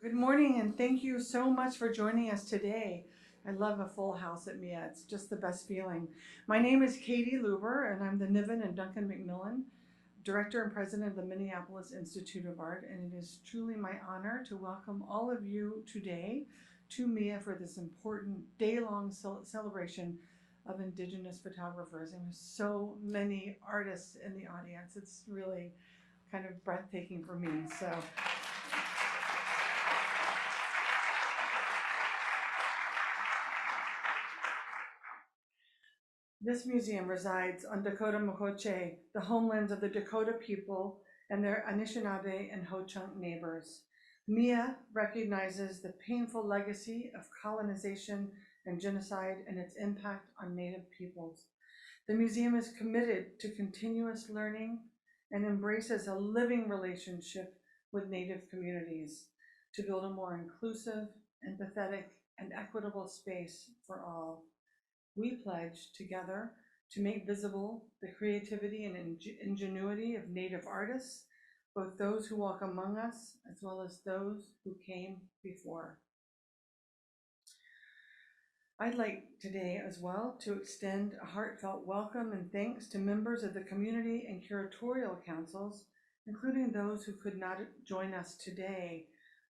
Good morning, and thank you so much for joining us today. I love a full house at MIA. It's just the best feeling. My name is Katie Luber, and I'm the Niven and Duncan McMillan Director and President of the Minneapolis Institute of Art, and it is truly my honor to welcome all of you today to MIA for this important day-long celebration of Indigenous photographers. And with so many artists in the audience, it's really kind of breathtaking for me. So this museum resides on Dakota Mokoche, the homelands of the Dakota people and their Anishinaabe and Ho-Chunk neighbors. MIA recognizes the painful legacy of colonization and genocide and its impact on Native peoples. The museum is committed to continuous learning and embraces a living relationship with Native communities to build a more inclusive, empathetic, and equitable space for all. We pledge together to make visible the creativity and ingenuity of Native artists, both those who walk among us as well as those who came before. I'd like today as well to extend a heartfelt welcome and thanks to members of the community and curatorial councils, including those who could not join us today.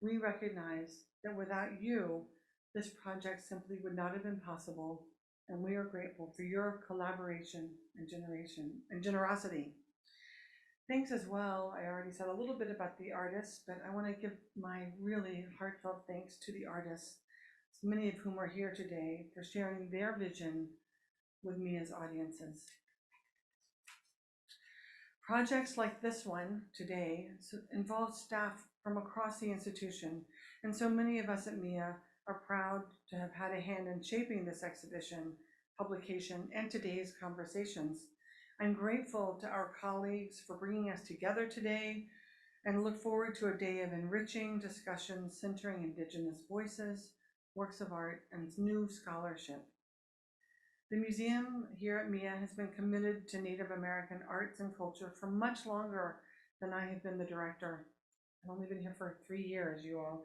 We recognize that without you, this project simply would not have been possible, and we are grateful for your collaboration and generosity. Thanks as well. I already said a little bit about the artists, but I want to give my really heartfelt thanks to the artists, many of whom are here today, for sharing their vision with me as audiences. Projects like this one today involve staff from across the institution, and so many of us at MIA are proud to have had a hand in shaping this exhibition, publication, and today's conversations. I'm grateful to our colleagues for bringing us together today and look forward to a day of enriching discussions centering Indigenous voices, works of art, and new scholarship. The museum here at MIA has been committed to Native American arts and culture for much longer than I have been the director. I've only been here for 3 years, you all.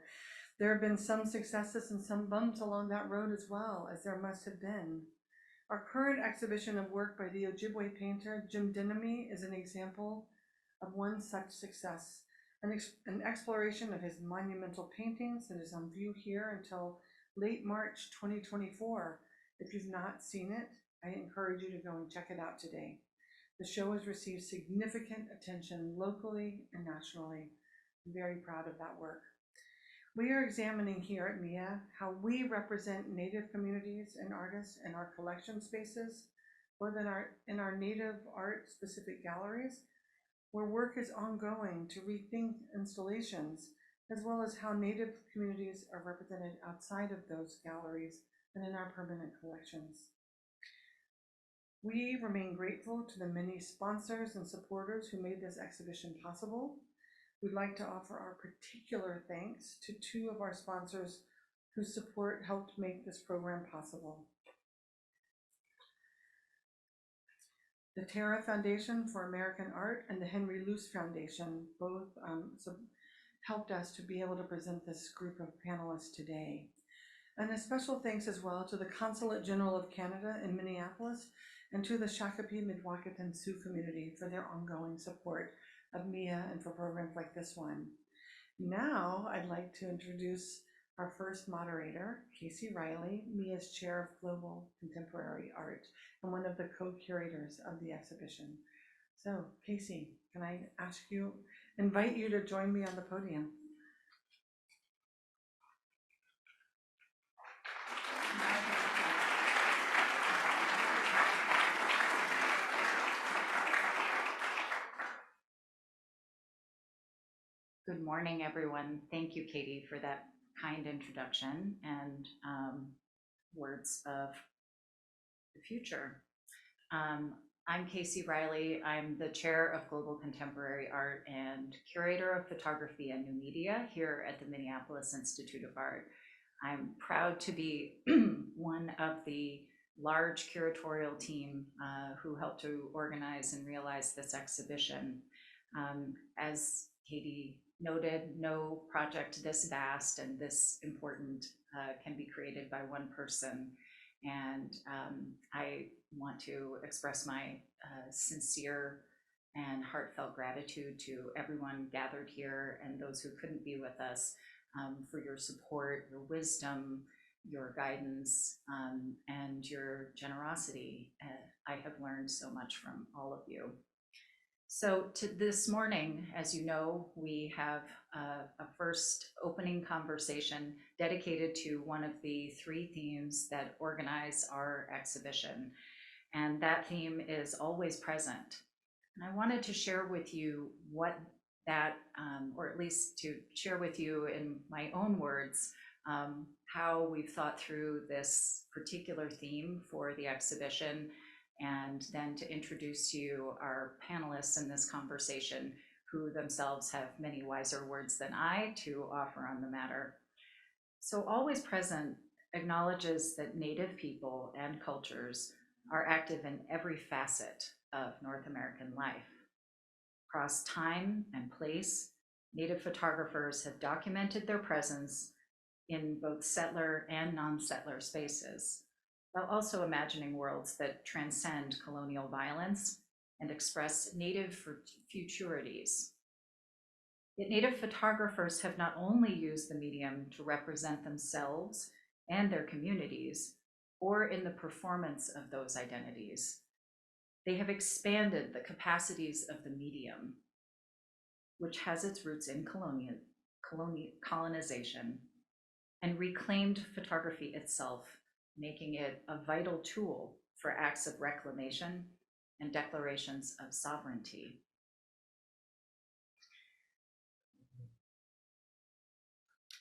There have been some successes and some bumps along that road as well, as there must have been. Our current exhibition of work by the Ojibwe painter Jim Diné is an example of one such success, an exploration of his monumental paintings that is on view here until late March 2024. If you've not seen it, I encourage you to go and check it out today. The show has received significant attention locally and nationally. I'm very proud of that work. We are examining here at MIA how we represent Native communities and artists in our collection spaces, or in our Native art specific galleries, where work is ongoing to rethink installations, as well as how Native communities are represented outside of those galleries and in our permanent collections. We remain grateful to the many sponsors and supporters who made this exhibition possible. We'd like to offer our particular thanks to 2 of our sponsors whose support helped make this program possible. The Terra Foundation for American Art and the Henry Luce Foundation both helped us to be able to present this group of panelists today. And a special thanks as well to the Consulate General of Canada in Minneapolis and to the Shakopee, Mdewakanton Sioux community for their ongoing support of MIA and for programs like this one. Now I'd like to introduce our first moderator, Casey Riley, MIA's Chair of Global Contemporary Art and one of the co-curators of the exhibition. So Casey, can I invite you to join me on the podium? Good morning, everyone. Thank you, Katie, for that kind introduction and words of the future. I'm Casey Riley. I'm the Chair of Global Contemporary Art and Curator of Photography and New Media here at the Minneapolis Institute of Art. I'm proud to be one of the large curatorial team who helped to organize and realize this exhibition. As Katie noted, no project this vast and this important can be created by one person. And I want to express my sincere and heartfelt gratitude to everyone gathered here and those who couldn't be with us for your support, your wisdom, your guidance, and your generosity. I have learned so much from all of you. So this morning, as you know, we have a first opening conversation dedicated to one of the three themes that organize our exhibition. And that theme is always present. And I wanted to share with you what that, or at least to share with you in my own words, how we've thought through this particular theme for the exhibition, and then to introduce you our panelists in this conversation, who themselves have many wiser words than I to offer on the matter. So Always Present acknowledges that Native people and cultures are active in every facet of North American life. Across time and place, Native photographers have documented their presence in both settler and non-settler spaces, while also imagining worlds that transcend colonial violence and express Native futurities. Yet Native photographers have not only used the medium to represent themselves and their communities, or in the performance of those identities, they have expanded the capacities of the medium, which has its roots in colonization, and reclaimed photography itself, making it a vital tool for acts of reclamation and declarations of sovereignty.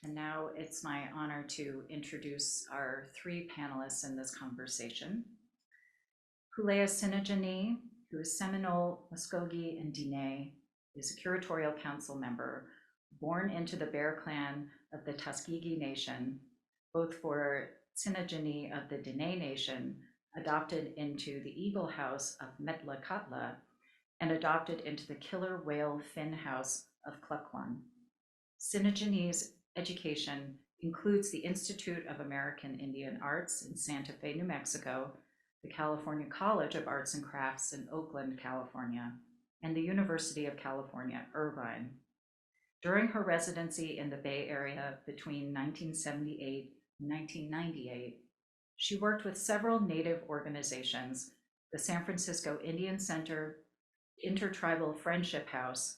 And now it's my honor to introduce our three panelists in this conversation. Hulleah Tsinhnahjinnie, who is Seminole, Muscogee, and Diné, is a curatorial council member, born into the Bear Clan of the Tuskegee Nation, both for Tsinhnahjinnie of the Diné Nation, adopted into the Eagle House of Metlakatla, and adopted into the Killer Whale Fin House of Cluckwan. Tsinhnahjinnie's education includes the Institute of American Indian Arts in Santa Fe, New Mexico, the California College of Arts and Crafts in Oakland, California, and the University of California, Irvine. During her residency in the Bay Area between 1978 and 1998, she worked with several Native organizations, the San Francisco Indian Center, Intertribal Friendship House,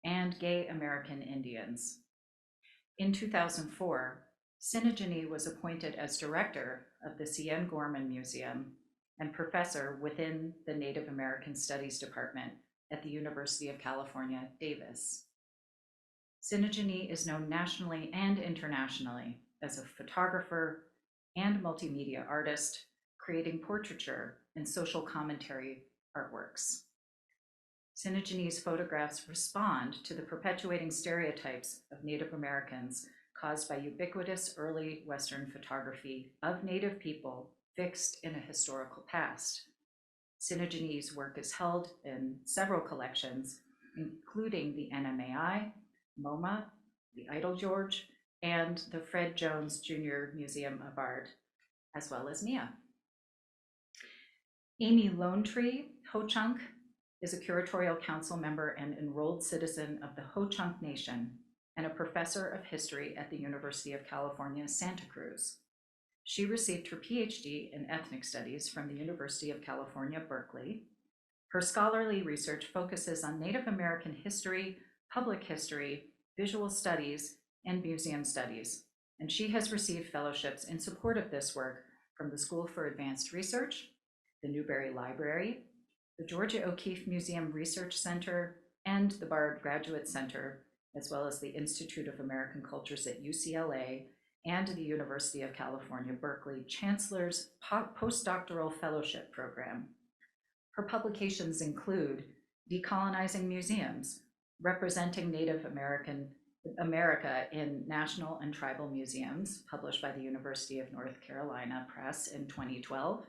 and Gay American Indians. In 2004, Tsinhnahjinnie was appointed as director of the C.N. Gorman Museum and professor within the Native American Studies Department at the University of California, Davis. Tsinhnahjinnie is known nationally and internationally as a photographer and multimedia artist, creating portraiture and social commentary artworks. Tsinhnahjinnie's photographs respond to the perpetuating stereotypes of Native Americans caused by ubiquitous early Western photography of Native people fixed in a historical past. Tsinhnahjinnie's work is held in several collections, including the NMAI, MoMA, the Idle George, and the Fred Jones Jr. Museum of Art, as well as MIA. Amy Lonetree Ho-Chunk is a curatorial council member and enrolled citizen of the Ho-Chunk Nation and a professor of history at the University of California, Santa Cruz. She received her PhD in ethnic studies from the University of California, Berkeley. Her scholarly research focuses on Native American history, public history, visual studies, and museum studies, and she has received fellowships in support of this work from the School for Advanced Research, the Newberry Library, the Georgia O'Keeffe Museum Research Center, and the Bard Graduate Center, as well as the Institute of American Cultures at UCLA and the University of California, Berkeley Chancellor's Postdoctoral Fellowship Program. Her publications include Decolonizing Museums, Representing Native America in National and Tribal Museums, published by the University of North Carolina Press in 2012,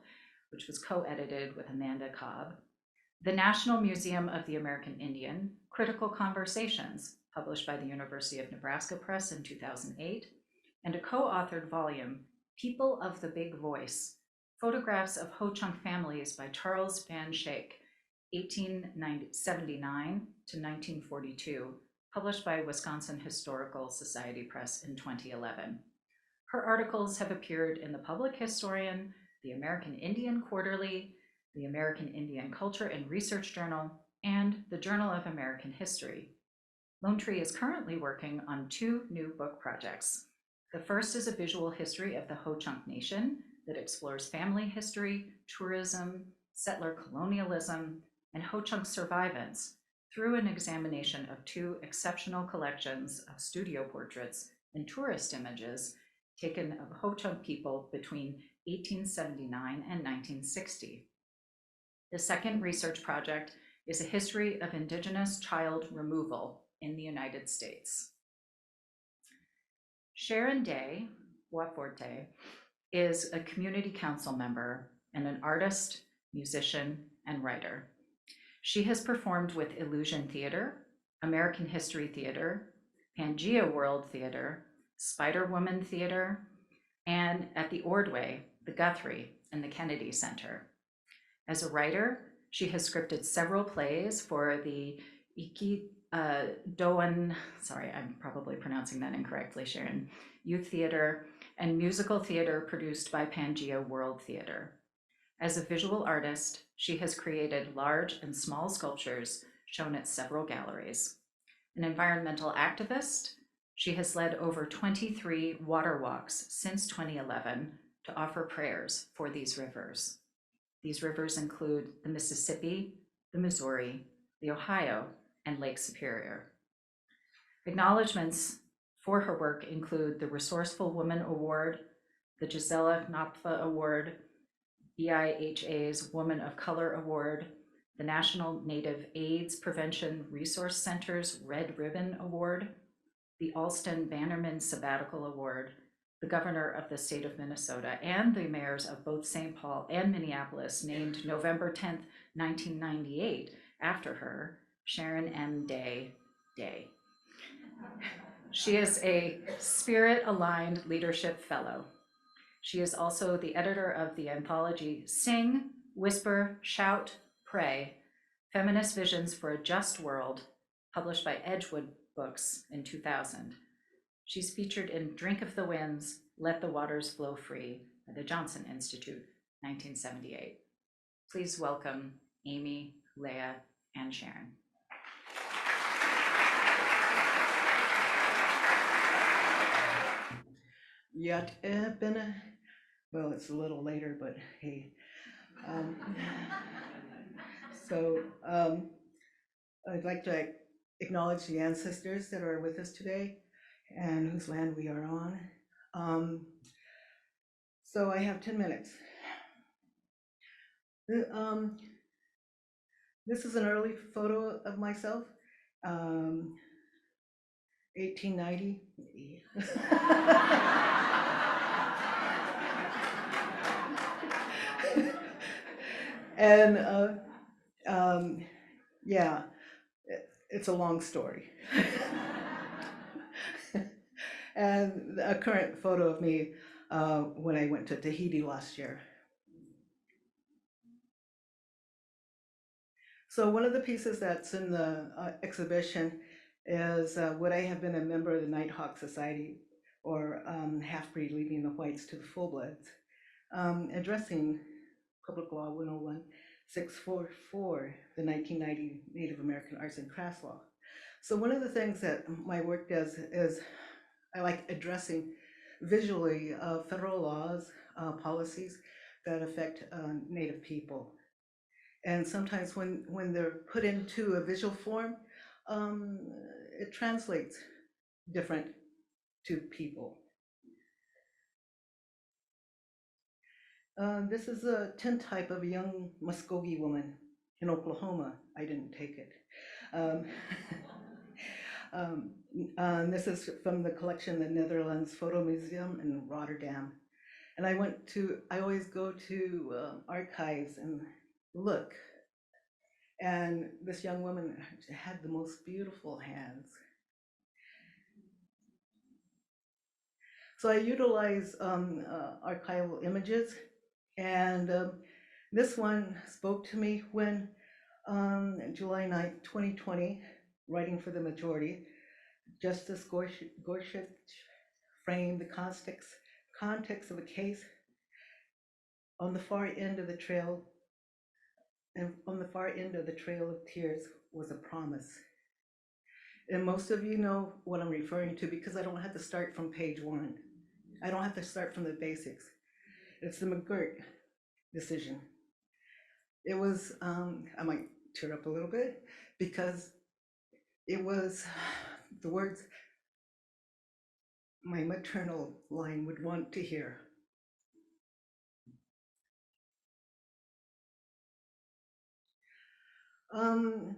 which was co-edited with Amanda Cobb. the National Museum of the American Indian, Critical Conversations, published by the University of Nebraska Press in 2008, and a co-authored volume, People of the Big Voice, Photographs of Ho-Chunk Families by Charles Van Schaik, 1879 to 1942, published by Wisconsin Historical Society Press in 2011. Her articles have appeared in the Public Historian, the American Indian Quarterly, the American Indian Culture and Research Journal, and the Journal of American History. Lonetree is currently working on 2 new book projects. The first is a visual history of the Ho-Chunk Nation that explores family history, tourism, settler colonialism, and Ho-Chunk survivance through an examination of 2 exceptional collections of studio portraits and tourist images taken of Ho-Chunk people between 1879 and 1960. The second research project is a history of Indigenous child removal in the United States. Sharon Day, Bois Forte, is a community council member and an artist, musician, and writer. She has performed with Illusion Theater, American History Theater, Pangea World Theater, Spider Woman Theater, and at the Ordway, the Guthrie, and the Kennedy Center. As a writer, she has scripted several plays for the Doan, sorry, I'm probably pronouncing that incorrectly, Sharon, Youth Theater, and musical theater produced by Pangea World Theater. As a visual artist, she has created large and small sculptures shown at several galleries. An environmental activist, she has led over 23 water walks since 2011 to offer prayers for these rivers. These rivers include the Mississippi, the Missouri, the Ohio, and Lake Superior. Acknowledgements for her work include the Resourceful Woman Award, the Gisela Knopf Award, BIHA's Woman of Color Award, the National Native AIDS Prevention Resource Center's Red Ribbon Award, the Alston Bannerman Sabbatical Award, the governor of the state of Minnesota, and the mayors of both St. Paul and Minneapolis named November 10th, 1998, after her, Sharon M. Day. She is a Spirit-Aligned Leadership Fellow. She is also the editor of the anthology Sing, Whisper, Shout, Pray, Feminist Visions for a Just World, published by Edgewood Books in 2000. She's featured in Drink of the Winds, Let the Waters Flow Free by the Johnson Institute, 1978. Please welcome Amy, Hulleah, and Sharon. Yet well, it's a little later, but hey. I'd like to acknowledge the ancestors that are with us today and whose land we are on. So I have 10 minutes. This is an early photo of myself, 1890. And yeah, it's a long story. And a current photo of me when I went to Tahiti last year. So one of the pieces that's in the exhibition is would I have been a member of the Nighthawk Society, or half-breed leaving the whites to the full-bloods, addressing Public Law 101-644, the 1990 Native American Arts and Crafts Law. So one of the things that my work does is I like addressing visually federal laws, policies that affect Native people. And sometimes when they're put into a visual form, it translates different to people. This is a tintype of a young Muscogee woman in Oklahoma. I didn't take it. This is from the collection, the Netherlands Photo Museum in Rotterdam. And I always go to archives and look And this young woman had the most beautiful hands. So I utilize archival images, and this one spoke to me when July 9th, 2020, writing for the majority, Justice Gorsuch framed the context of a case on the far end of the trail, and on the far end of the trail of tears was a promise. And most of you know what I'm referring to because I don't have to start from page 1. I don't have to start from the basics. It's the McGirt decision. It was, I might tear up a little bit because it was the words my maternal line would want to hear.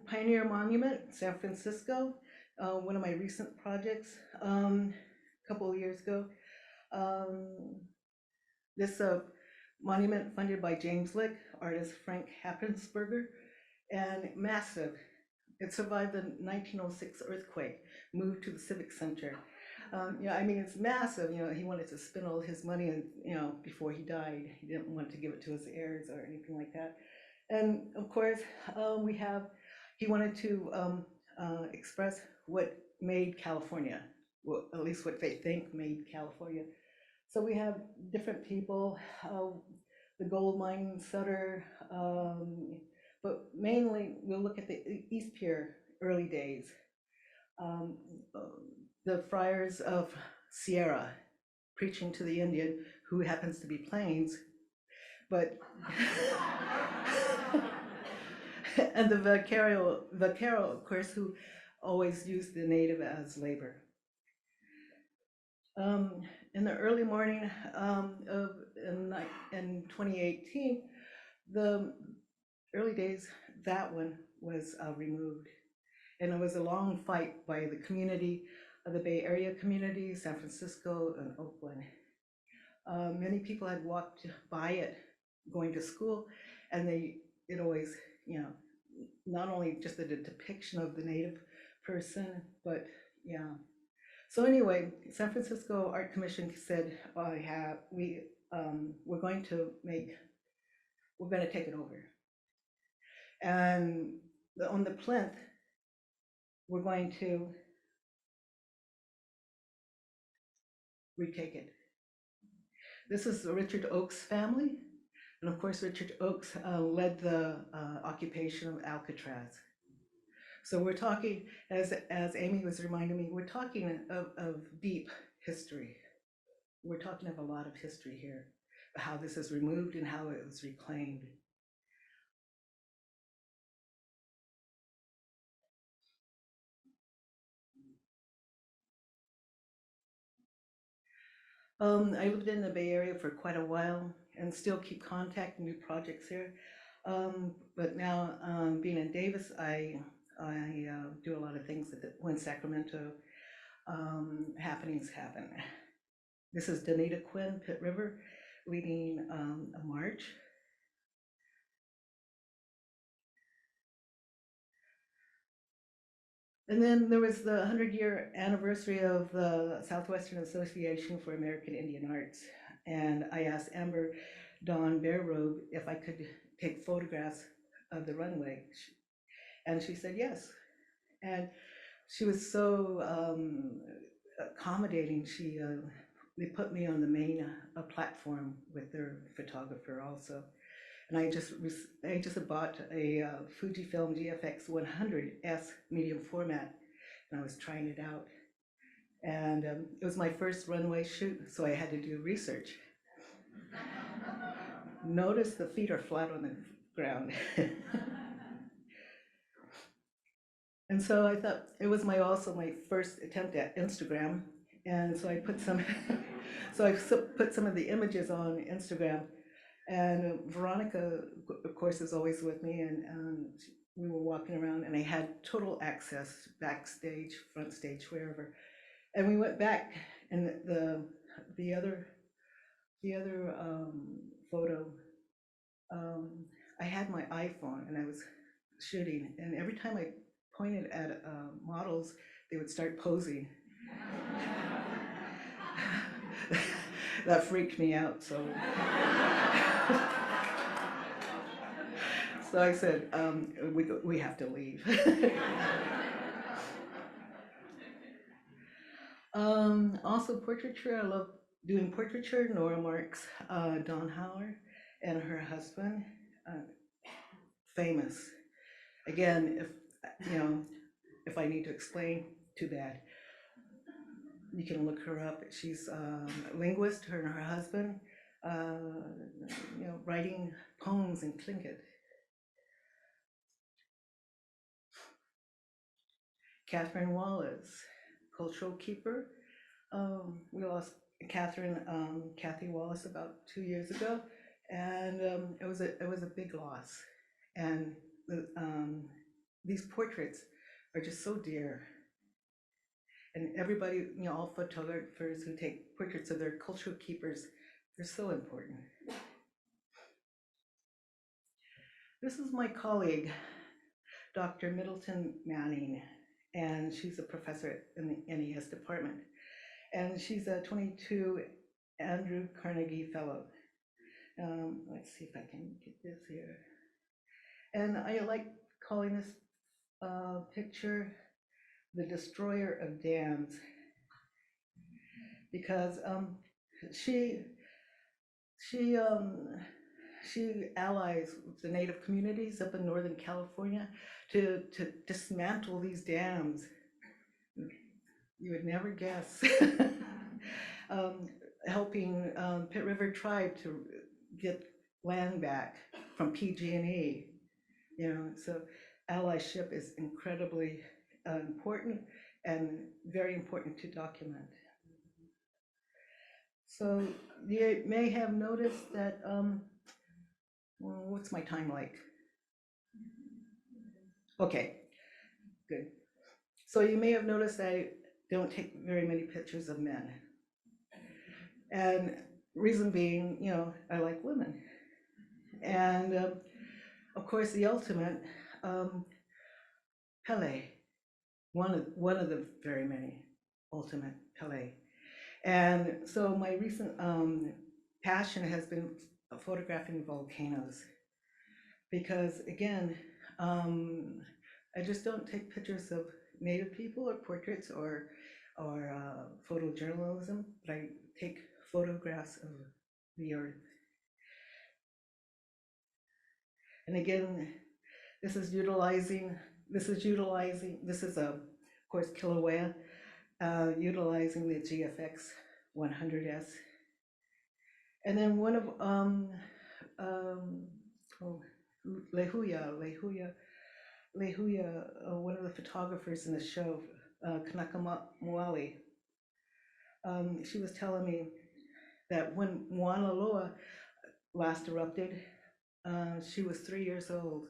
Pioneer Monument, San Francisco, one of my recent projects, a couple of years ago. This monument funded by James Lick, artist Frank Happensberger, and massive. It survived the 1906 earthquake, moved to the Civic Center. Yeah, I mean, it's massive. You know, he wanted to spend all his money, and before he died, he didn't want to give it to his heirs or anything like that. And of course, he wanted to express what made California, well, at least what they think made California. So we have different people, the gold mine Sutter, but mainly we'll look at the East Pier early days. The friars of Sierra preaching to the Indian, who happens to be Plains, but and the vaquero, of course, who always used the native as labor. In the early morning in 2018, the early days, that one was removed. And it was a long fight by the community, the Bay Area community, San Francisco and Oakland. Many people had walked by it going to school, and it always, not only just the depiction of the native person, but yeah. So anyway, San Francisco Art Commission said, we're going to take it over. And on the plinth, we're going to retake it. This is Richard Oakes' family. And of course, Richard Oakes led the occupation of Alcatraz. So we're talking, as Amy was reminding me, we're talking of deep history. We're talking of a lot of history here, how this is removed and how it was reclaimed. I lived in the Bay Area for quite a while and still keep contacting new projects here. But now being in Davis, I do a lot of things when Sacramento happenings happen. This is Danita Quinn, Pitt River, leading a march. And then there was the 100-year anniversary of the Southwestern Association for American Indian Arts. And I asked Amber Dawn Barerobe if I could take photographs of the runway. And she said yes. And she was so accommodating. They put me on the main platform with their photographer also. And I just bought a Fujifilm GFX 100S medium format, and I was trying it out. And it was my first runway shoot, so I had to do research. Notice the feet are flat on the ground. And so I thought it was also my first attempt at Instagram, and so I put some of the images on Instagram. And Veronica, of course, is always with me, and we were walking around, and I had total access backstage, front stage, wherever. And we went back, and the other photo, I had my iPhone, and I was shooting, and every time I pointed at models, they would start posing. That freaked me out, so. So I said, we have to leave. Also portraiture, I love doing portraiture. Nora Marks, Dawn Howard, and her husband, famous. Again, if I need to explain, too bad. You can look her up. She's a linguist, her and her husband, writing poems in Tlingit. Catherine Wallace, cultural keeper. We lost Kathy Wallace about 2 years ago, and it was a big loss. And these portraits are just so dear. And everybody, all photographers who take portraits of their cultural keepers, they're so important. This is my colleague, Dr. Middleton Manning, and she's a professor in the NES department. And she's a 22 Andrew Carnegie Fellow. Let's see if I can get this here. And I like calling this picture the destroyer of dams, because she allies with the Native communities up in Northern California to dismantle these dams. You would never guess. Helping Pit River Tribe to get land back from PG&E. So allyship is incredibly important and very important to document. So you may have noticed that, what's my time like? Okay, good. So you may have noticed I don't take very many pictures of men. And reason being, I like women. And of course, the ultimate, Pele, one of the very many ultimate Pele. And so my recent passion has been photographing volcanoes, because again, I just don't take pictures of Native people or portraits or photojournalism, but I take photographs of the earth. And again, this is of course, Kilauea, utilizing the GFX 100S. And then one of Lehuya, one of the photographers in the show, Kanaka she was telling me that when Mauna Loa last erupted, she was 3 years old.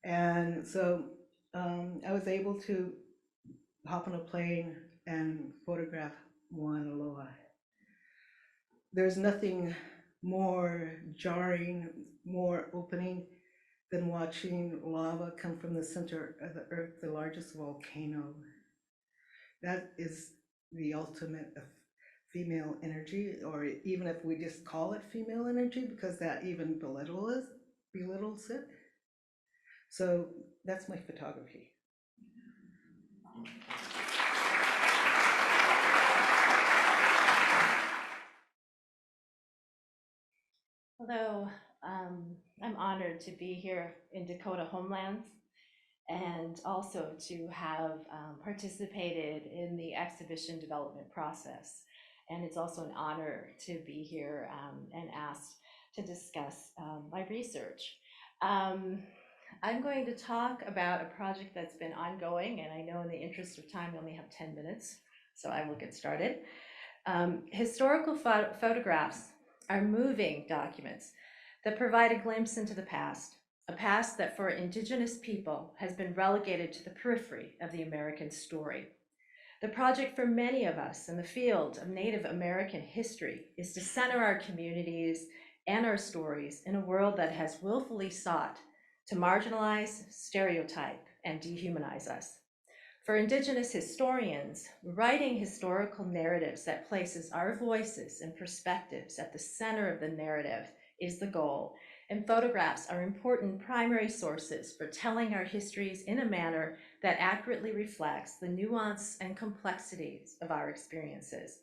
And so I was able to hop on a plane and photograph Mauna Loa. There's nothing more jarring, more opening than watching lava come from the center of the earth, the largest volcano. That is the ultimate of female energy, or even if we just call it female energy, because that even belittles it. So that's my photography. Hello, I'm honored to be here in Dakota Homelands, and also to have participated in the exhibition development process. And it's also an honor to be here and asked to discuss my research. I'm going to talk about a project that's been ongoing, and I know in the interest of time, we only have 10 minutes, so I will get started. Historical photographs are moving documents that provide a glimpse into the past, a past that for Indigenous people has been relegated to the periphery of the American story. The project for many of us in the field of Native American history is to center our communities and our stories in a world that has willfully sought to marginalize, stereotype, and dehumanize us. For Indigenous historians, writing historical narratives that places our voices and perspectives at the center of the narrative is the goal, and photographs are important primary sources for telling our histories in a manner that accurately reflects the nuance and complexities of our experiences.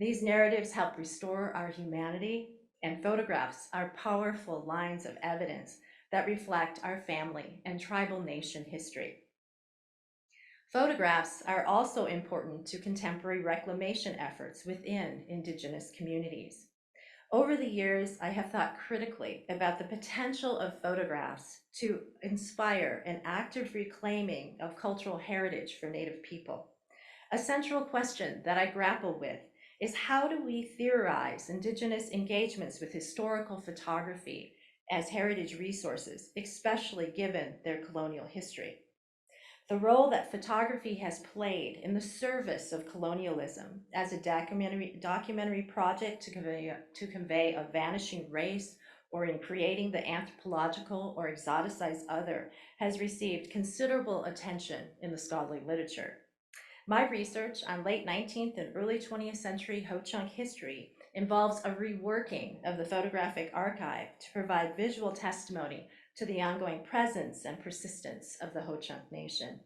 These narratives help restore our humanity, and photographs are powerful lines of evidence that reflect our family and tribal nation history. Photographs are also important to contemporary reclamation efforts within Indigenous communities. Over the years, I have thought critically about the potential of photographs to inspire an active reclaiming of cultural heritage for Native people. A central question that I grapple with is, how do we theorize Indigenous engagements with historical photography as heritage resources, especially given their colonial history? The role that photography has played in the service of colonialism as a documentary project to convey a vanishing race, or in creating the anthropological or exoticized other, has received considerable attention in the scholarly literature. My research on late 19th and early 20th century Ho-Chunk history involves a reworking of the photographic archive to provide visual testimony to the ongoing presence and persistence of the Ho-Chunk Nation.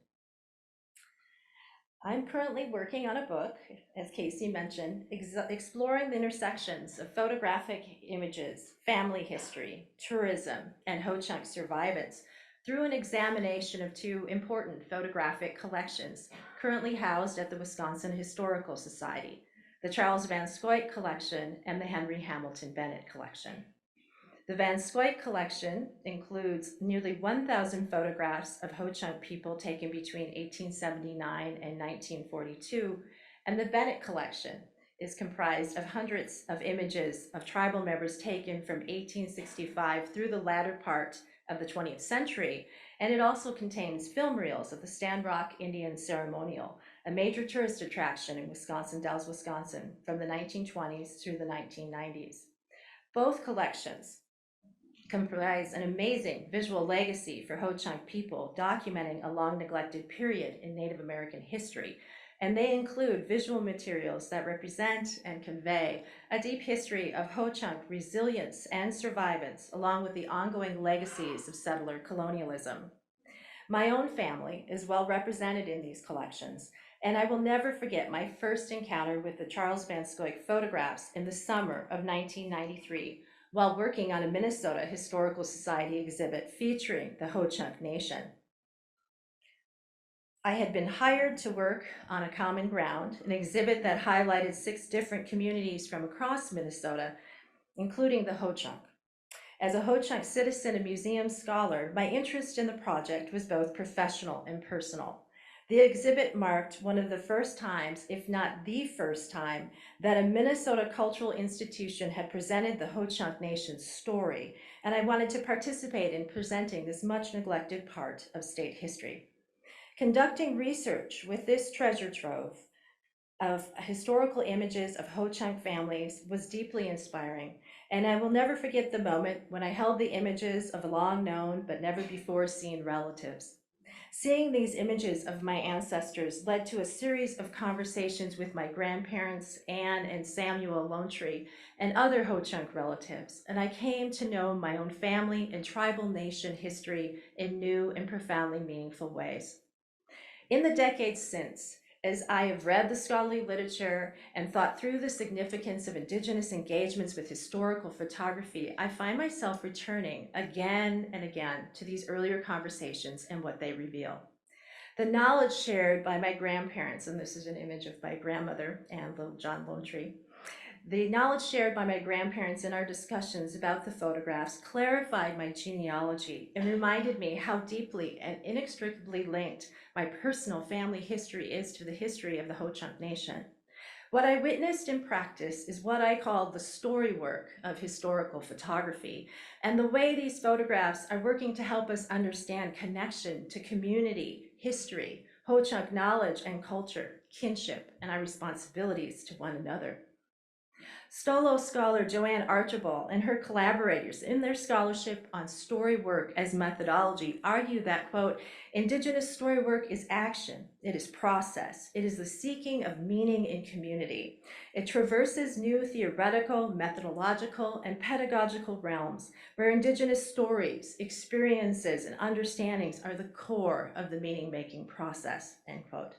I'm currently working on a book, as Casey mentioned, exploring the intersections of photographic images, family history, tourism, and Ho-Chunk survivance through an examination of two important photographic collections currently housed at the Wisconsin Historical Society, the Charles Van Scoyt Collection and the Henry Hamilton Bennett Collection. The Van Scoyt collection includes nearly 1,000 photographs of Ho-Chunk people taken between 1879 and 1942, and the Bennett collection is comprised of hundreds of images of tribal members taken from 1865 through the latter part of the 20th century, and it also contains film reels of the Stand Rock Indian Ceremonial, a major tourist attraction in Wisconsin Dells, Wisconsin, from the 1920s through the 1990s. Both collections comprise an amazing visual legacy for Ho-Chunk people, documenting a long-neglected period in Native American history, and they include visual materials that represent and convey a deep history of Ho-Chunk resilience and survivance, along with the ongoing legacies of settler colonialism. My own family is well represented in these collections, and I will never forget my first encounter with the Charles Van Scoyt photographs in the summer of 1993, while working on a Minnesota Historical Society exhibit featuring the Ho-Chunk Nation. I had been hired to work on A Common Ground, an exhibit that highlighted 6 different communities from across Minnesota, including the Ho-Chunk. As a Ho-Chunk citizen and museum scholar, my interest in the project was both professional and personal. The exhibit marked one of the first times, if not the first time, that a Minnesota cultural institution had presented the Ho-Chunk Nation's story, and I wanted to participate in presenting this much neglected part of state history. Conducting research with this treasure trove of historical images of Ho-Chunk families was deeply inspiring, and I will never forget the moment when I held the images of long-known but never before seen relatives. Seeing these images of my ancestors led to a series of conversations with my grandparents, Anne and Samuel Lonetree, and other Ho-Chunk relatives, and I came to know my own family and tribal nation history in new and profoundly meaningful ways. In the decades since, as I have read the scholarly literature and thought through the significance of Indigenous engagements with historical photography, I find myself returning again and again to these earlier conversations and what they reveal. The knowledge shared by my grandparents, and this is an image of my grandmother and little John Lonetree, the knowledge shared by my grandparents in our discussions about the photographs clarified my genealogy and reminded me how deeply and inextricably linked my personal family history is to the history of the Ho-Chunk Nation. What I witnessed in practice is what I call the story work of historical photography, and the way these photographs are working to help us understand connection to community, history, Ho-Chunk knowledge and culture, kinship, and our responsibilities to one another. Stolo scholar Joanne Archibald and her collaborators in their scholarship on story work as methodology argue that, quote, Indigenous story work is action, it is process, it is the seeking of meaning in community. It traverses new theoretical, methodological, and pedagogical realms where Indigenous stories, experiences, and understandings are the core of the meaning-making process, end quote.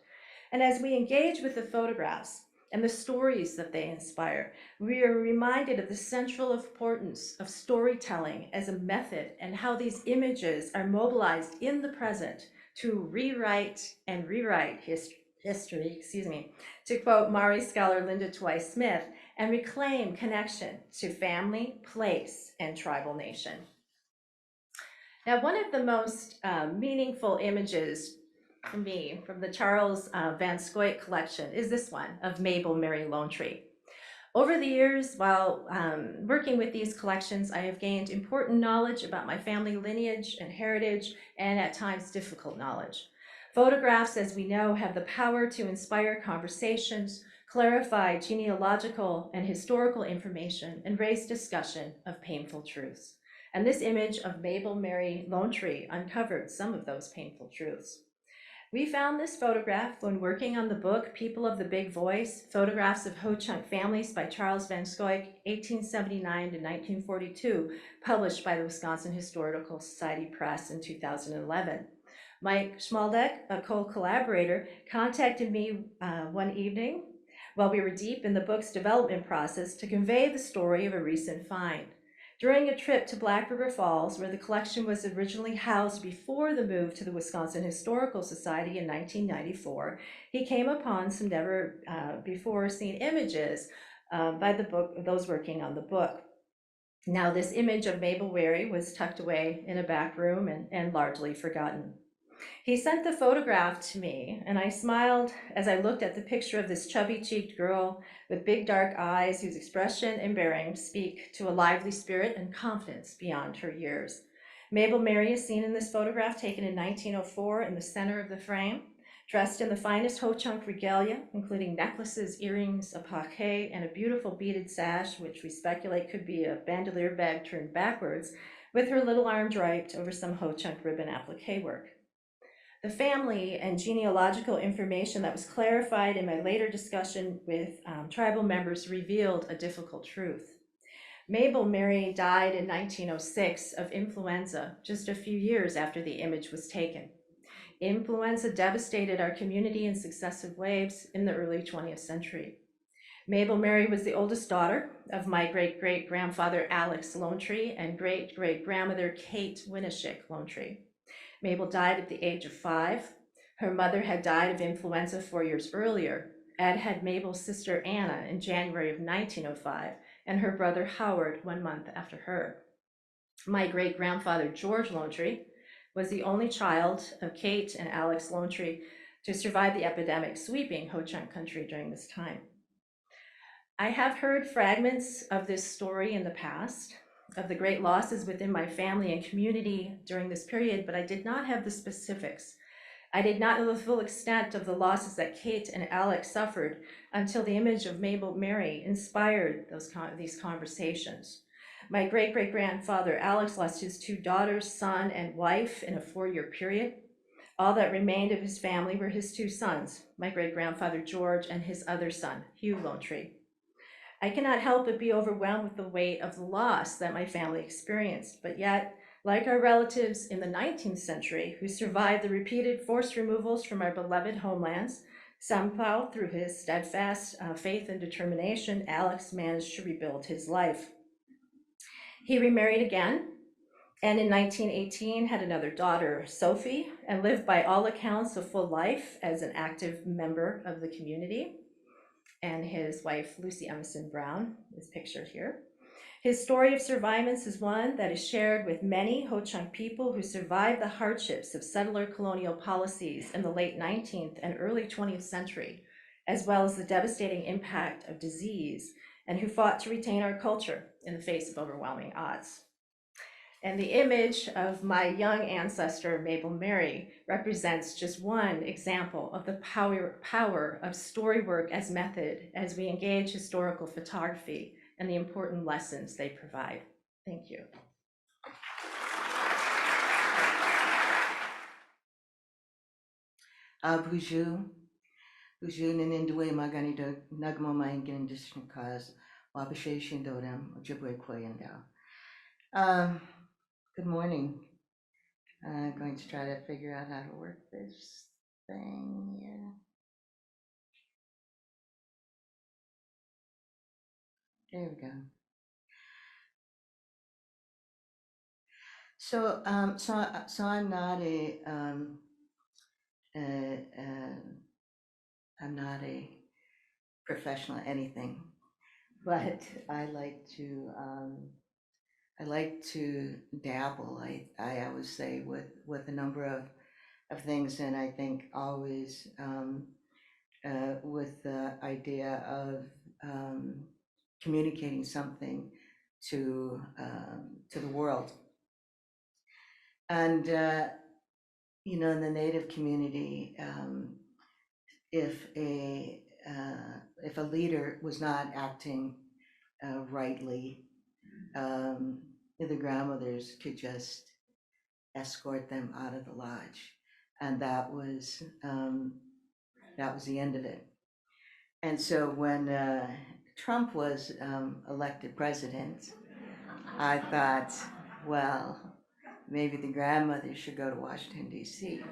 And as we engage with the photographs and the stories that they inspire, we are reminded of the central importance of storytelling as a method and how these images are mobilized in the present to rewrite and rewrite history, to quote Maori scholar Linda Twice-Smith, and reclaim connection to family, place, and tribal nation. Now, one of the most meaningful images for me from the Charles Van Scoit collection is this one of Mabel Mary Lonetree. Over the years, while working with these collections, I have gained important knowledge about my family lineage and heritage, and at times difficult knowledge. Photographs, as we know, have the power to inspire conversations, clarify genealogical and historical information, and raise discussion of painful truths. And this image of Mabel Mary Lonetree uncovered some of those painful truths. We found this photograph when working on the book, People of the Big Voice, Photographs of Ho-Chunk Families by Charles Van Scoit, 1879 to 1942, published by the Wisconsin Historical Society Press in 2011. Mike Schmaldeck, a co-collaborator, contacted me one evening while we were deep in the book's development process to convey the story of a recent find. During a trip to Black River Falls, where the collection was originally housed before the move to the Wisconsin Historical Society in 1994, he came upon some never before seen images by those working on the book. Now, this image of Mabel Mary was tucked away in a back room and largely forgotten. He sent the photograph to me, and I smiled as I looked at the picture of this chubby-cheeked girl with big dark eyes whose expression and bearing speak to a lively spirit and confidence beyond her years. Mabel Mary is seen in this photograph taken in 1904 in the center of the frame, dressed in the finest Ho-Chunk regalia, including necklaces, earrings, a paquet, and a beautiful beaded sash, which we speculate could be a bandolier bag turned backwards, with her little arm draped over some Ho-Chunk ribbon applique work. The family and genealogical information that was clarified in my later discussion with tribal members revealed a difficult truth. Mabel Mary died in 1906 of influenza, just a few years after the image was taken. Influenza devastated our community in successive waves in the early 20th century. Mabel Mary was the oldest daughter of my great-great-grandfather Alex Lonetree and great-great-grandmother Kate Winneshick Lonetree. Mabel died at the age of 5. Her mother had died of influenza 4 years earlier. Ed had Mabel's sister Anna in January of 1905, and her brother Howard 1 month after her. My great-grandfather George Lonetree was the only child of Kate and Alex Lonetree to survive the epidemic sweeping Ho-Chunk country during this time. I have heard fragments of this story in the past, of the great losses within my family and community during this period, but I did not have the specifics. I did not know the full extent of the losses that Kate and Alex suffered until the image of Mabel Mary inspired these conversations. My great-great-grandfather Alex lost his 2 daughters, son, and wife in a 4-year period. All that remained of his family were his 2 sons, my great-grandfather George and his other son, Hugh Lonetree. I cannot help but be overwhelmed with the weight of the loss that my family experienced, but yet, like our relatives in the 19th century who survived the repeated forced removals from our beloved homelands, somehow through his steadfast faith and determination, Alex managed to rebuild his life. He remarried again, and in 1918 had another daughter, Sophie, and lived by all accounts a full life as an active member of the community. And his wife, Lucy Emerson Brown, is pictured here. His story of survivance is one that is shared with many Ho-Chunk people who survived the hardships of settler colonial policies in the late 19th and early 20th century, as well as the devastating impact of disease, and who fought to retain our culture in the face of overwhelming odds. And the image of my young ancestor, Mabel Mary, represents just one example of the power of story work as method as we engage historical photography and the important lessons they provide. Thank you. Bonjour. Bonjour, Ninindwe Magani do Nagmo Maingin Distant Cause, Wabashe Dodam, Ojibwe Kwayandao. Good morning. I'm going to try to figure out how to work this thing here. There we go. So I'm not I'm not a professional at anything, but I like to dabble. I always say with a number of things, and I think always with the idea of communicating something to the world. And in the Native community, if a leader was not acting rightly, the grandmothers could just escort them out of the lodge, and that was the end of it. And so when Trump was elected president, I thought, well, maybe the grandmothers should go to Washington, D.C.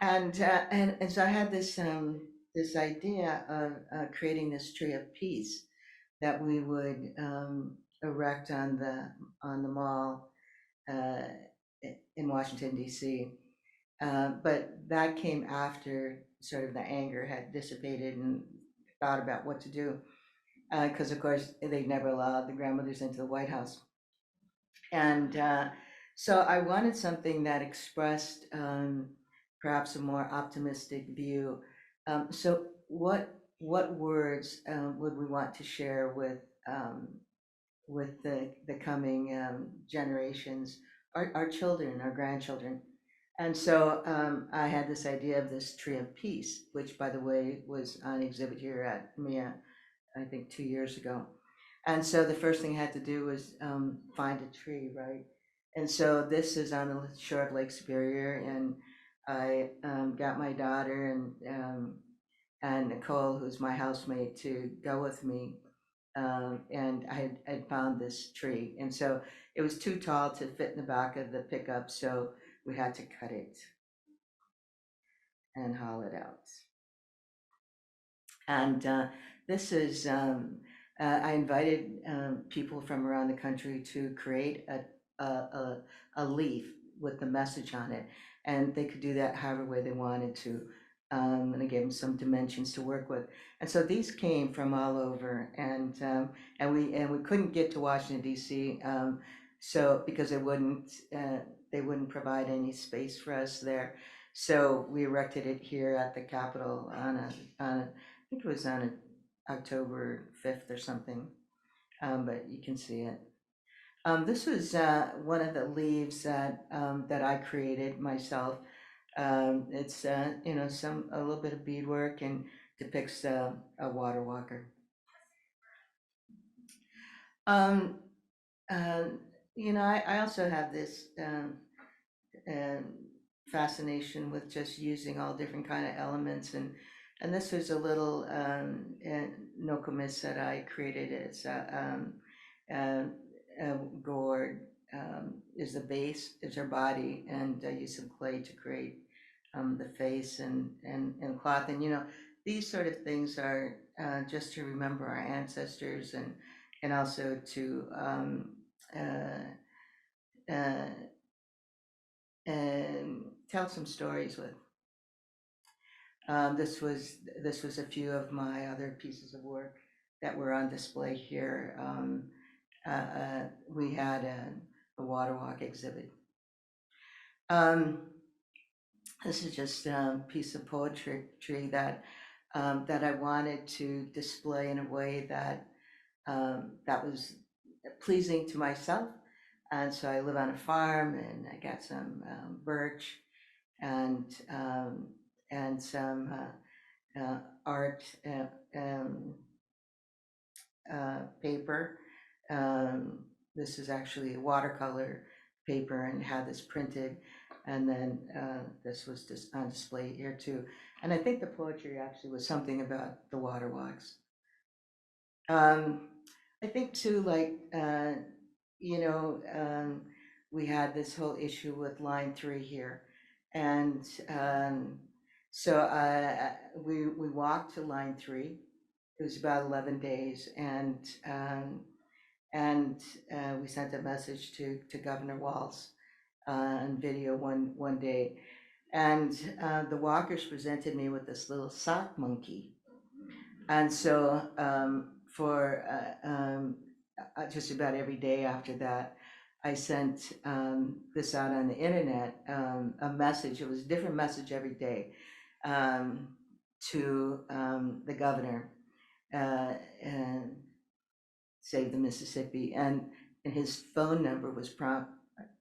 And so I had this idea of creating this tree of peace that we would erect on the mall in Washington, D.C. But that came after sort of the anger had dissipated and thought about what to do, because of course they never allowed the grandmothers into the White House. And so I wanted something that expressed perhaps a more optimistic view. So what words would we want to share with the coming generations, our children, our grandchildren? And so I had this idea of this tree of peace, which, by the way, was on exhibit here at MIA, I think 2 years ago. And so the first thing I had to do was find a tree, right? And so this is on the shore of Lake Superior, and I got my daughter and Nicole, who's my housemate, to go with me. And I had found this tree, and so it was too tall to fit in the back of the pickup, so we had to cut it and haul it out. And this is, I invited people from around the country to create a leaf with the message on it, and they could do that however way they wanted to. And I gave them some dimensions to work with. And so these came from all over, and we couldn't get to Washington, D.C. So because they wouldn't provide any space for us there. So we erected it here at the Capitol on I think it was on October 5th or something, but you can see it. This was one of the leaves that I created myself. It's a little bit of beadwork and depicts a water walker. I also have this fascination with just using all different kind of elements, and this was a little nokomis that I created. It's gourd is the base, is her body, and I used some clay to create the face and cloth. And these sort of things are just to remember our ancestors and also to and tell some stories with. This was a few of my other pieces of work that were on display here. We had a water walk exhibit. This is just a piece of poetry that I wanted to display in a way that was pleasing to myself. And so I live on a farm, and I got some birch and some art paper. This is actually a watercolor paper and had this printed. And then this was just on display here too. And I think the poetry actually was something about the water walks. I think too, like, you know, we had this whole issue with line 3 here. And so we walked to line 3. It was about 11 days. And we sent a message to Governor Walz on video one day. And the walkers presented me with this little sock monkey. And so for just about every day after that, I sent this out on the internet, a message. It was a different message every day to the governor and Save the Mississippi. And his phone number was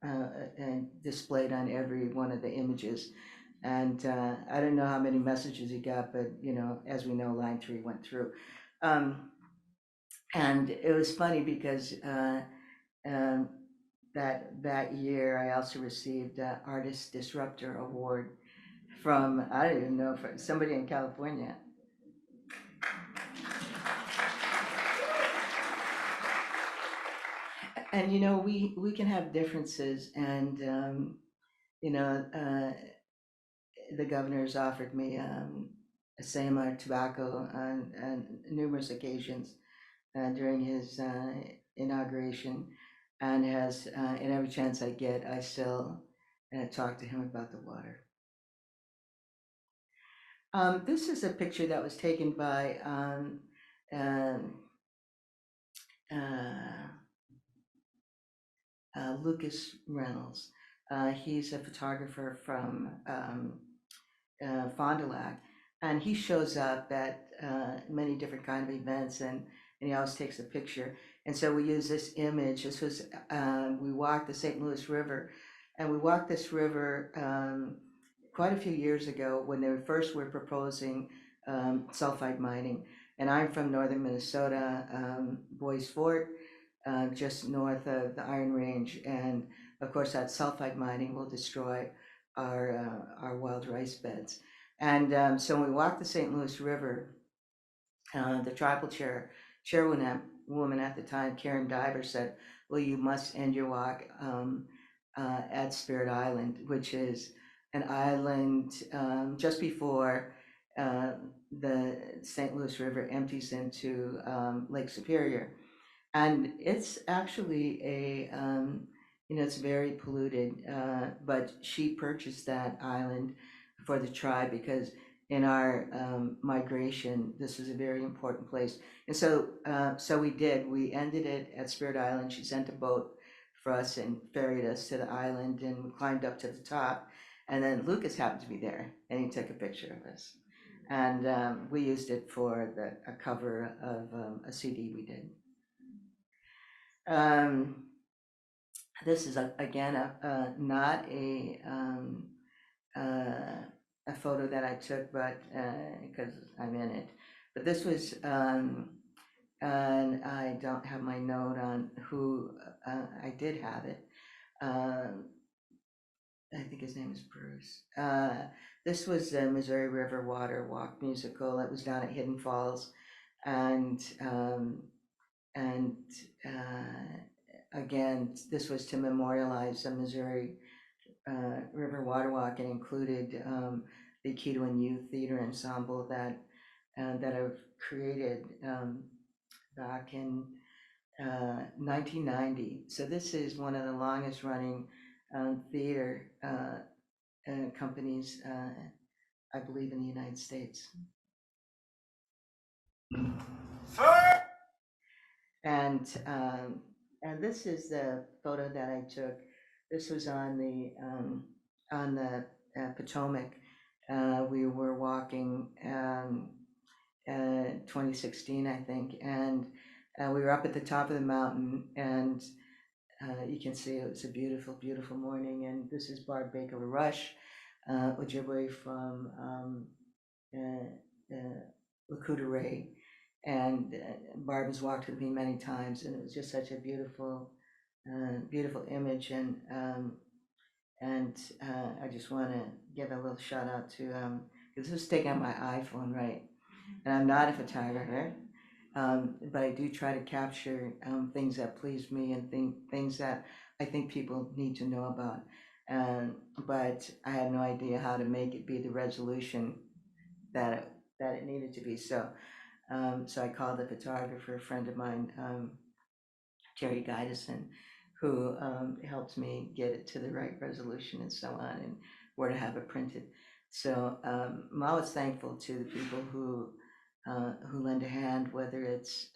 and displayed on every one of the images. And I don't know how many messages he got, but you know, as we know, line 3 went through. And it was funny because that year I also received an Artist Disruptor Award from, I don't even know, from somebody in California. And you know, we can have differences, and you know, the governor's offered me a SAMA tobacco on numerous occasions during his inauguration, and has in every chance I get, I still talk to him about the water. This is a picture that was taken by Lucas Reynolds. He's a photographer from Fond du Lac, and he shows up at many different kind of events, and he always takes a picture. And so we use this image. This was, we walked the St. Louis River, and we walked this river quite a few years ago when they first were proposing sulfide mining. And I'm from northern Minnesota, Bois Forte, just north of the Iron Range. And of course, that sulfide mining will destroy our wild rice beds. And so when we walked the St. Louis River, the tribal chairwoman at the time, Karen Diver, said, well, you must end your walk at Spirit Island, which is an island just before the St. Louis River empties into Lake Superior. And it's actually you know, it's very polluted, but she purchased that island for the tribe because in our migration, this is a very important place. And so we did. We ended it at Spirit Island. She sent a boat for us and ferried us to the island, and we climbed up to the top. And then Lucas happened to be there, and he took a picture of us. And we used it for a cover of a CD we did. This is again not a photo that I took, but because I'm in it. But this was, and I don't have my note on who I did have it. I think his name is Bruce. This was the Missouri River Water Walk musical. It was down at Hidden Falls, and again, this was to memorialize the Missouri River Water Walk, and included the Keetoowah Youth Theater Ensemble that I've created back in 1990. So this is one of the longest running theater companies, I believe, in the United States. And this is the photo that I took. This was on the Potomac. We were walking 2016, I think, and we were up at the top of the mountain, and you can see it was a beautiful, beautiful morning. And this is Barb Baker Rush, Ojibwe from Ray, and Barb has walked with me many times, and it was just such a beautiful, beautiful image. And I just want to give a little shout out to because this was taken on my iPhone, right? And I'm not a photographer, but I do try to capture things that please me and things that I think people need to know about. But I had no idea how to make it be the resolution that it needed to be. So I called a photographer, a friend of mine, Terry Guidison, who helped me get it to the right resolution and so on, and where to have it printed. So I'm always thankful to the people who lend a hand, whether it's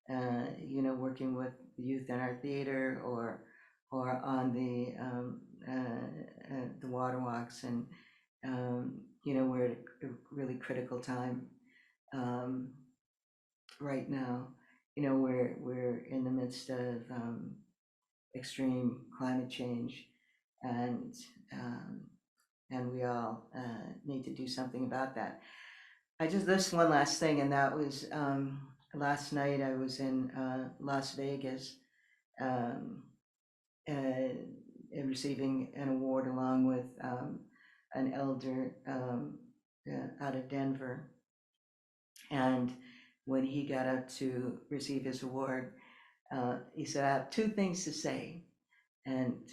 working with the youth in our theater or on the water walks, and we're at a really critical time right now. We're in the midst of extreme climate change, and we all need to do something about that. This one last thing, and that was last night I was in Las Vegas, receiving an award along with an elder out of Denver. And when he got up to receive his award, he said, "I have two things to say." And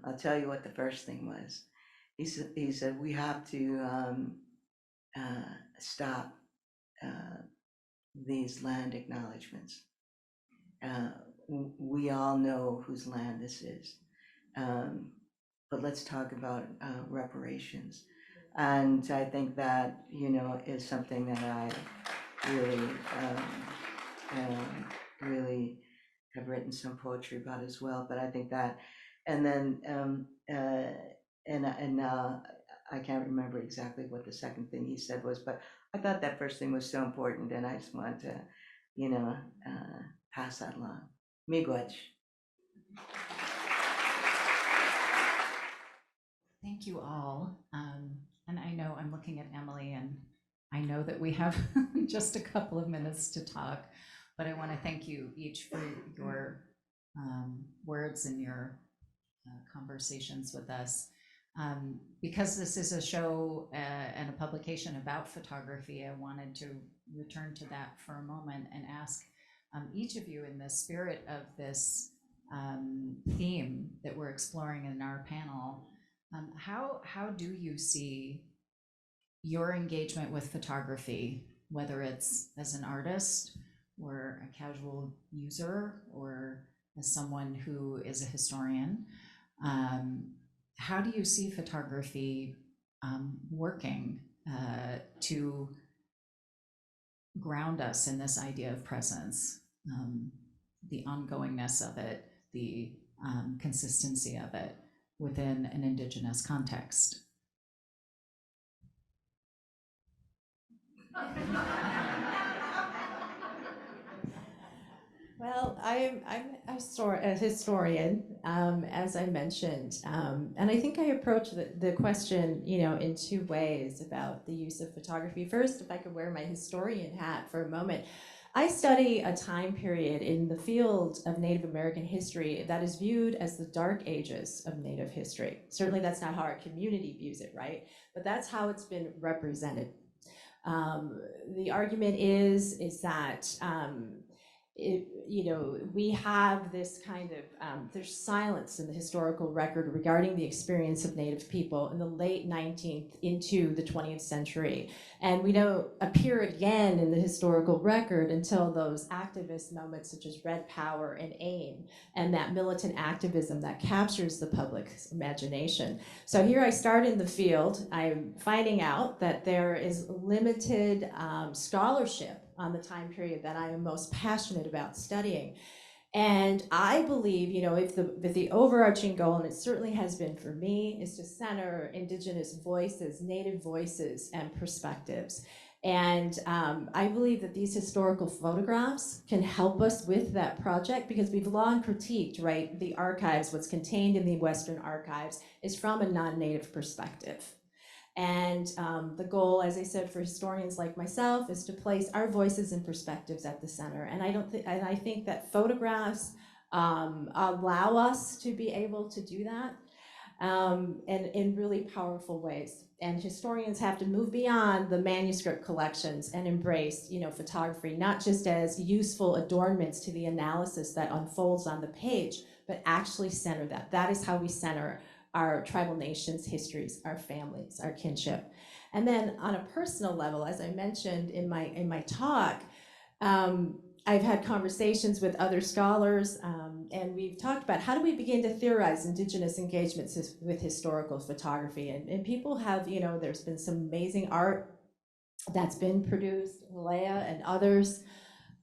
I'll tell you what the first thing was. He said, "We have to stop these land acknowledgements. We all know whose land this is, but let's talk about reparations." And I think that, is something that I really, really have written some poetry about as well. But I think that, and then, and now I can't remember exactly what the second thing he said was, but I thought that first thing was so important, and I just wanted to, pass that along. Miigwech. Thank you all. And I know I'm looking at Emily, and I know that we have just a couple of minutes to talk, but I want to thank you each for your words and your conversations with us. Because this is a show and a publication about photography, I wanted to return to that for a moment and ask each of you, in the spirit of this theme that we're exploring in our panel, how do you see your engagement with photography, whether it's as an artist or a casual user or as someone who is a historian? How do you see photography working to ground us in this idea of presence, the ongoingness of it, the consistency of it within an Indigenous context? Well, I'm a historian, as I mentioned, and I think I approach the question, in two ways about the use of photography. First, if I could wear my historian hat for a moment, I study a time period in the field of Native American history that is viewed as the dark ages of Native history. Certainly that's not how our community views it, right? But that's how it's been represented. The argument is that we have this kind of, there's silence in the historical record regarding the experience of Native people in the late 19th into the 20th century. And we don't appear again in the historical record until those activist moments such as Red Power and AIM, and that militant activism that captures the public's imagination. So here I start in the field. I'm finding out that there is limited scholarship on the time period that I am most passionate about studying. And I believe, if the overarching goal, and it certainly has been for me, is to center Indigenous voices, Native voices, and perspectives. And I believe that these historical photographs can help us with that project, because we've long critiqued, right, the archives, what's contained in the Western archives is from a non-Native perspective. And the goal, as I said, for historians like myself is to place our voices and perspectives at the center. And I think that photographs allow us to be able to do that and in really powerful ways. And historians have to move beyond the manuscript collections and embrace, photography, not just as useful adornments to the analysis that unfolds on the page, but actually center that. That is how we center our tribal nations' histories, our families, our kinship. And then on a personal level, as I mentioned in my talk, I've had conversations with other scholars, and we've talked about how do we begin to theorize Indigenous engagements with historical photography. And people have, there's been some amazing art that's been produced, Hulleah and others,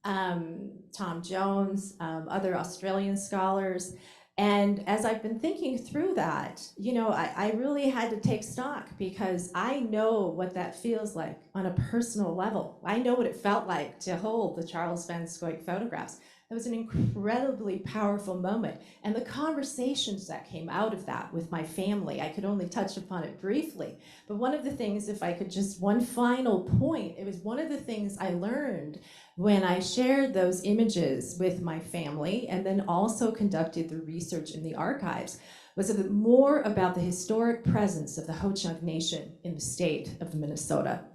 Tom Jones, other Australian scholars. And as I've been thinking through that, I really had to take stock because I know what that feels like on a personal level. I know what it felt like to hold the Charles Van Scoik photographs. It was an incredibly powerful moment. And the conversations that came out of that with my family, I could only touch upon it briefly. But one of the things, if I could just one final point, it was one of the things I learned when I shared those images with my family and then also conducted the research in the archives, was a bit more about the historic presence of the Ho-Chunk Nation in the state of Minnesota.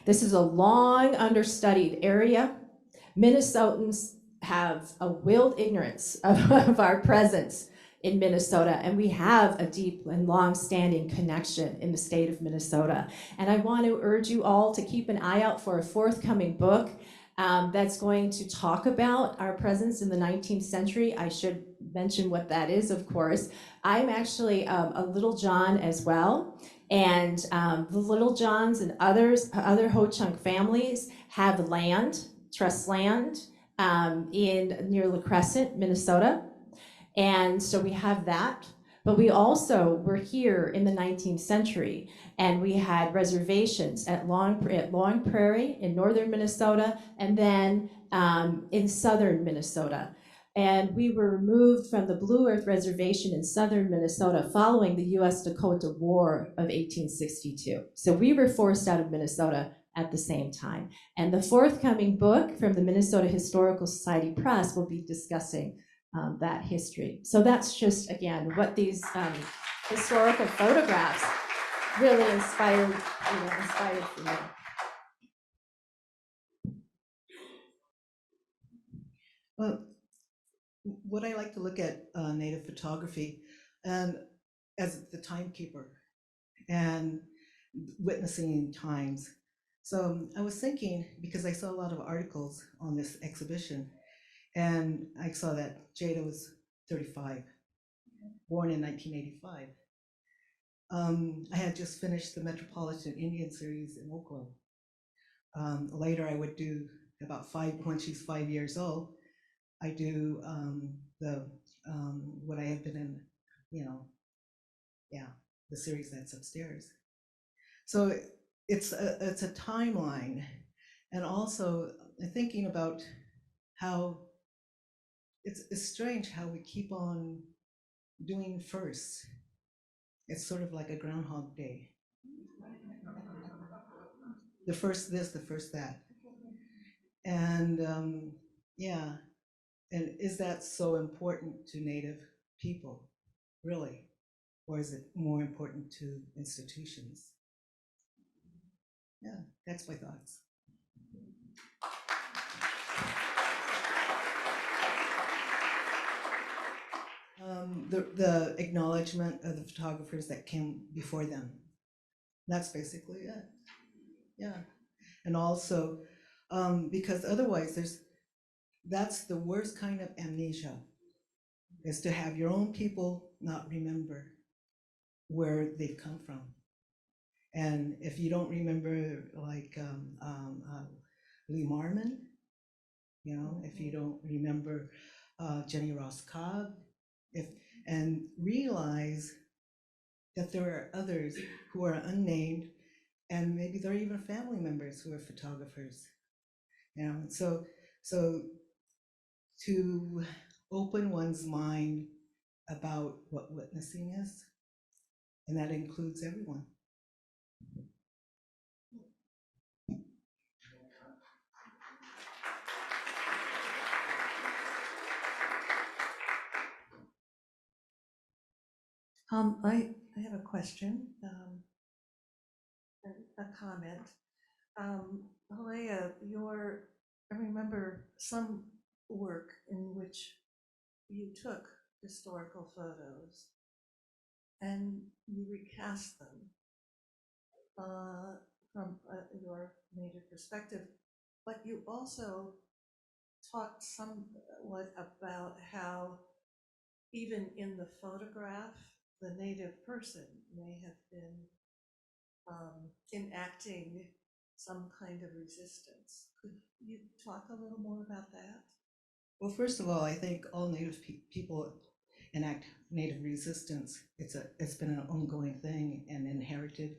This is a long understudied area. Minnesotans have a willed ignorance of our presence in Minnesota, and we have a deep and long-standing connection in the state of Minnesota. And I want to urge you all to keep an eye out for a forthcoming book that's going to talk about our presence in the 19th century. I should mention what that is, of course. I'm actually a Little John as well. And the Little Johns and other Ho-Chunk families have land, trust land, near La Crescent, Minnesota. And so we have that. But we also were here in the 19th century, and we had reservations at Long Prairie in northern Minnesota, and then in southern Minnesota. And we were removed from the Blue Earth Reservation in southern Minnesota following the US-Dakota War of 1862. So we were forced out of Minnesota at the same time. And the forthcoming book from the Minnesota Historical Society Press will be discussing that history. So that's just, again, what these historical photographs really inspired for me. Well, what I like to look at Native photography and as the timekeeper and witnessing times. So I was thinking, because I saw a lot of articles on this exhibition, and I saw that Jaida was 35, born in 1985. I had just finished the Metropolitan Indian series in Oakland. Later I would do when she's 5 years old, I do what I have been in, the series that's upstairs. So it's a timeline, and also thinking about how it's strange how we keep on doing first. It's sort of like a Groundhog Day. The first this, the first that. And and is that so important to Native people, really? Or is it more important to institutions? Yeah, that's my thoughts. The acknowledgement of the photographers that came before them. That's basically it. Yeah. And also, because otherwise that's the worst kind of amnesia, is to have your own people not remember where they've come from. And if you don't remember, like Lee Marmon, if you don't remember Jenny Ross Cobb, and realize that there are others who are unnamed, and maybe they're even family members who are photographers. So to open one's mind about what witnessing is, and that includes everyone. I have a question, a comment. Hulleah, I remember some work in which you took historical photos and you recast them from your native perspective, but you also talked somewhat about how even in the photograph, the native person may have been enacting some kind of resistance. Could you talk a little more about that? Well, first of all, I think all Native people enact Native resistance. It's been an ongoing thing and inherited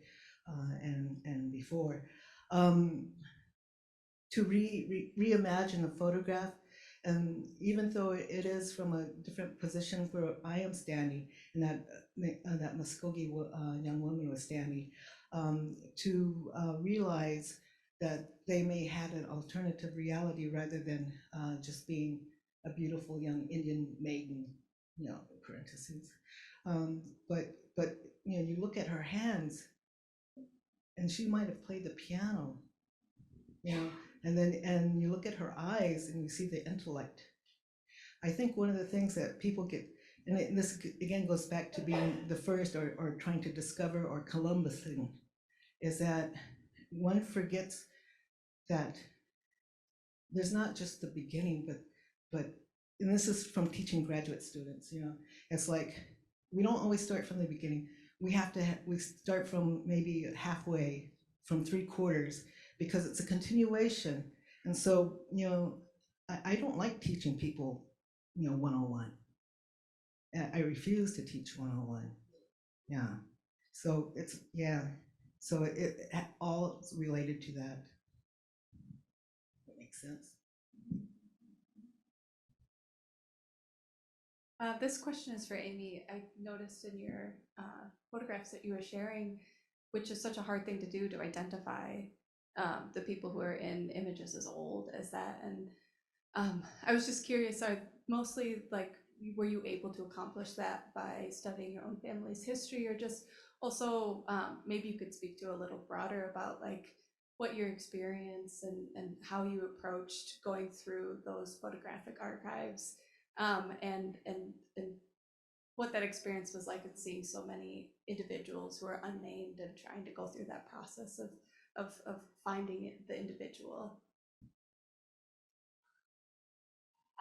and before. To reimagine the photograph, and even though it is from a different position where I am standing, and that Muscogee young woman was standing, to realize that they may have an alternative reality rather than just being a beautiful young Indian maiden, parentheses. But you look at her hands, and she might have played the piano, and you look at her eyes and you see the intellect. I think one of the things that people get, and this again goes back to being the first or trying to discover or Columbusing, is that one forgets that there's not just the beginning, but and this is from teaching graduate students, it's like we don't always start from the beginning. We start from maybe halfway, from 3/4, because it's a continuation. And so, I don't like teaching people, 101. I refuse to teach 101. Yeah. So So it all is related to that. That makes sense. This question is for Amy. I noticed in your photographs that you were sharing, which is such a hard thing to do, to identify the people who are in images as old as that. And I was just curious, mostly were you able to accomplish that by studying your own family's history, or just also maybe you could speak to a little broader about what your experience and how you approached going through those photographic archives, and what that experience was like, and seeing so many individuals who are unnamed and trying to go through that process of finding the individual.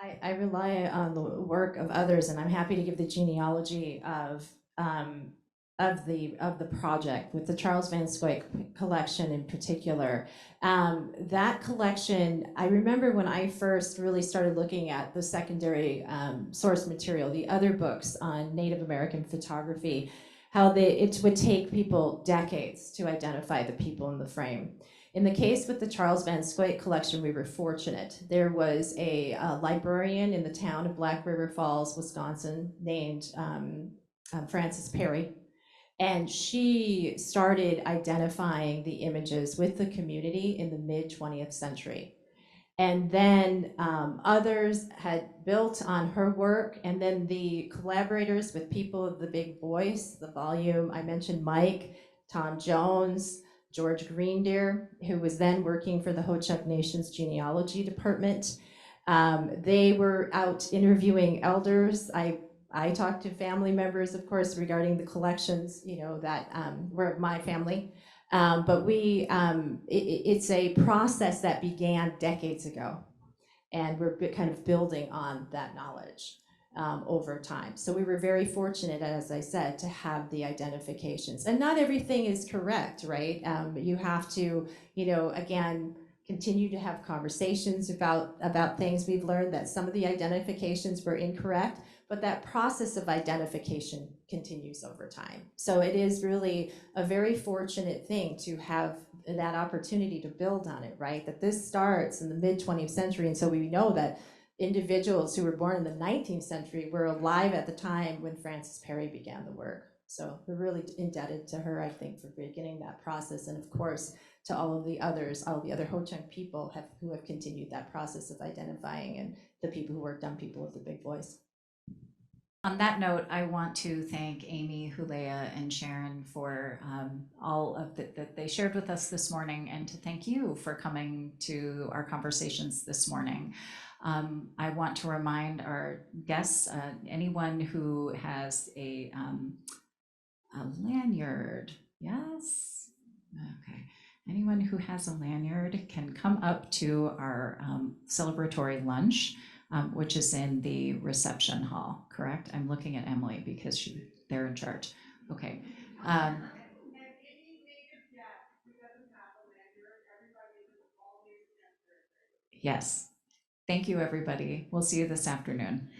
I rely on the work of others, and I'm happy to give the genealogy of the project with the Charles Van Scoik collection in particular. That collection, I remember when I first really started looking at the secondary source material, the other books on Native American photography, how it would take people decades to identify the people in the frame. In the case with the Charles Van Scoik collection, we were fortunate. There was a librarian in the town of Black River Falls, Wisconsin, named Frances Perry, and she started identifying the images with the community in the mid-20th century. And then others had built on her work, and then the collaborators with people of the Big Voice, the volume, I mentioned Mike, Tom Jones, George Greendeer, who was then working for the Ho-Chunk Nation's genealogy department. They were out interviewing elders. I talked to family members, of course, regarding the collections, that were of my family. But it's a process that began decades ago, and we're kind of building on that knowledge over time. So we were very fortunate, as I said, to have the identifications. And not everything is correct, right? You have to, again, continue to have conversations about things. We've learned that some of the identifications were incorrect, but that process of identification continues over time. So it is really a very fortunate thing to have that opportunity to build on it, right? That this starts in the mid-20th century, and so we know that individuals who were born in the 19th century were alive at the time when Frances Perry began the work. So we're really indebted to her, I think, for beginning that process. And of course, to all of the others, all the other Ho-Chunk people who have continued that process of identifying, and the people who worked on People with the Big Voice. On that note, I want to thank Amy, Hulleah, and Sharon for all of that they shared with us this morning, and to thank you for coming to our conversations this morning. I want to remind our guests, anyone who has a lanyard, yes? Okay. Anyone who has a lanyard can come up to our celebratory lunch, which is in the reception hall, correct? I'm looking at Emily because they're in charge. Okay. Yes. Thank you, everybody. We'll see you this afternoon.